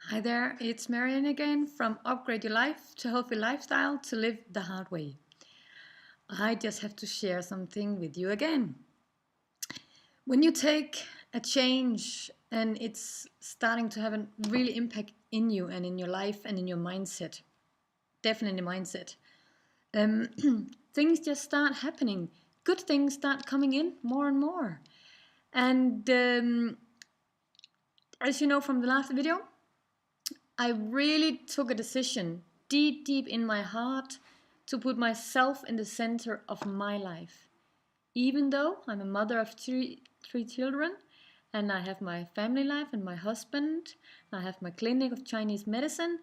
Hi there, it's Marianne again from Upgrade Your Life to Healthy Lifestyle to Live the Hard Way. I just have to share something with you again. When you take a change and it's starting to have a really impact in you and in your life and in your mindset, definitely mindset, um, things just start happening. Good things start coming in more and more. And as you know from the last video, I really took a decision deep, deep in my heart to put myself in the center of my life. Even though I'm a mother of three children and I have my family life and my husband, and I have my clinic of Chinese medicine,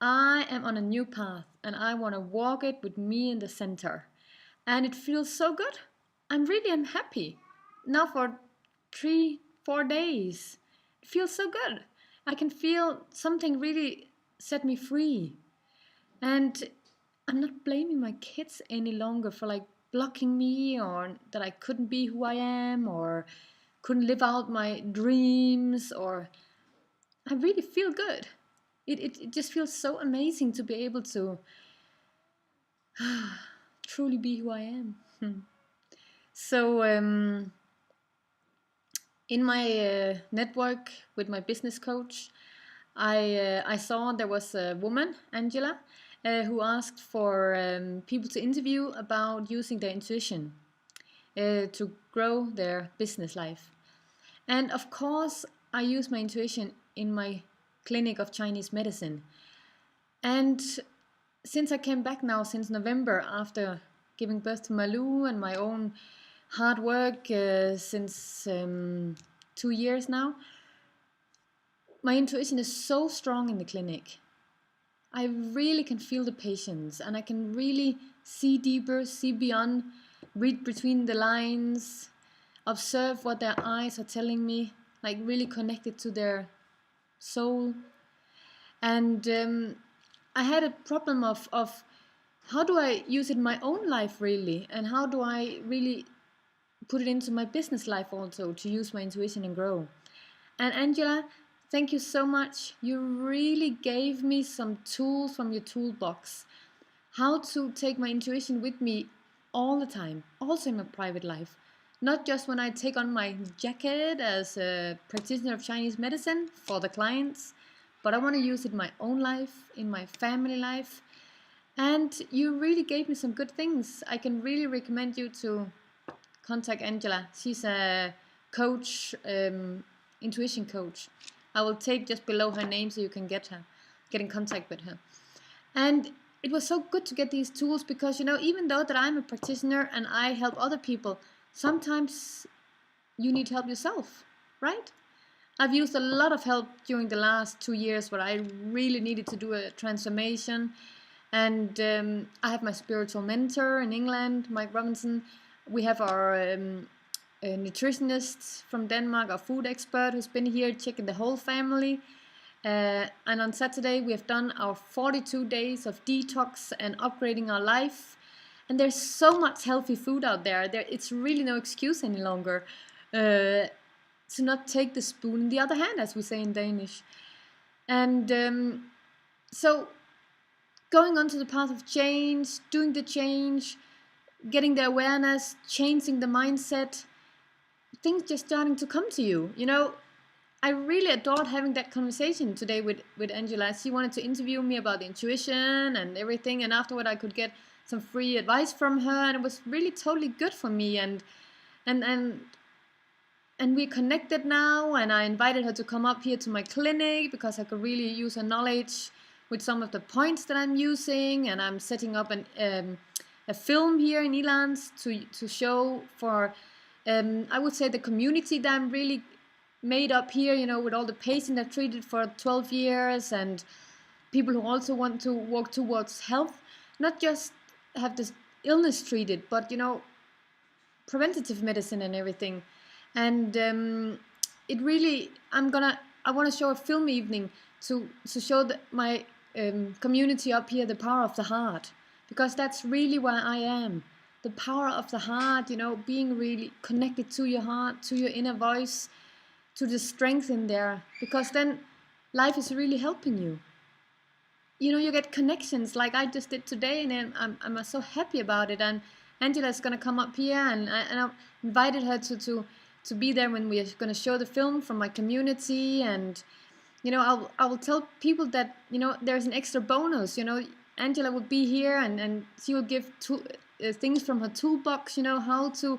I am on a new path and I want to walk it with me in the center. And it feels so good. I'm happy. Now for 3, 4 days. It feels so good. I can feel something really set me free. And I'm not blaming my kids any longer for like blocking me or that I couldn't be who I am or couldn't live out my dreams or I really feel good. It just feels so amazing to be able to truly be who I am. So in my network with my business coach, I saw there was a woman, Angela, who asked for people to interview about using their intuition to grow their business life. And of course, I use my intuition in my clinic of Chinese medicine. And since I came back now, since November, after giving birth to Malou and my own hard work since 2 years now, my intuition is so strong in the clinic. I really can feel the patients and I can really see deeper, see beyond, read between the lines, observe what their eyes are telling me, like really connected to their soul. And I had a problem of how do I use it in my own life really, and how do I really put it into my business life also to use my intuition and grow. And Angela, thank you so much. You really gave me some tools from your toolbox. How to take my intuition with me all the time, also in my private life. Not just when I take on my jacket as a practitioner of Chinese medicine for the clients, but I want to use it in my own life, in my family life. And you really gave me some good things. I can really recommend you to contact Angela. She's a coach, intuition coach. I will take just below her name so you can get in contact with her. And it was so good to get these tools because, even though that I'm a practitioner and I help other people, sometimes you need help yourself, right? I've used a lot of help during the last 2 years where I really needed to do a transformation. And I have my spiritual mentor in England, Mike Robinson. We have our a nutritionist from Denmark, our food expert who's been here checking the whole family. And on Saturday we have done our 42 days of detox and upgrading our life. And there's so much healthy food out there. It's really no excuse any longer to not take the spoon in the other hand, as we say in Danish. And so going on to the path of change, doing the change, getting the awareness, changing the mindset, things just starting to come to you. I really adored having that conversation today with Angela. She wanted to interview me about the intuition and everything, and afterward I could get some free advice from her, and it was really totally good for me. And we're connected now, and I invited her to come up here to my clinic because I could really use her knowledge with some of the points that I'm using, and I'm setting up a film here in Elands to show for, I would say, the community that I'm really made up here, with all the patients I've treated for 12 years and people who also want to walk towards health, not just have this illness treated, but, preventative medicine and everything. And it really, I want to show a film evening to show my community up here the power of the heart, because that's really where I am. The power of the heart, being really connected to your heart, to your inner voice, to the strength in there. Because then life is really helping you. You know, you get connections like I just did today, and I'm so happy about it. And Angela's gonna come up here, and I invited her to be there when we are gonna show the film from my community. And you know, I will tell people that, you know, there's an extra bonus. You know, Angela will be here, and she will give things from her toolbox. You know, how to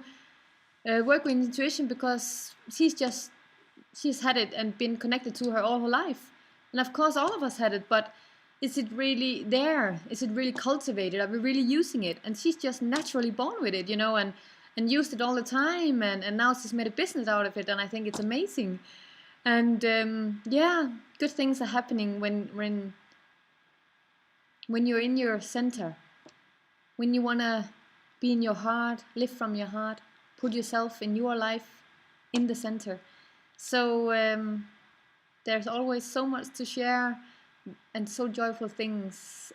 work with intuition, because she's had it and been connected to her all her life. And of course, all of us had it, but is it really there? Is it really cultivated? Are we really using it? And she's just naturally born with it, you know, and used it all the time. And now she's made a business out of it. And I think it's amazing. And yeah, good things are happening when you're in your center, when you want to be in your heart, live from your heart, put yourself in your life in the center. So there's always so much to share and so joyful things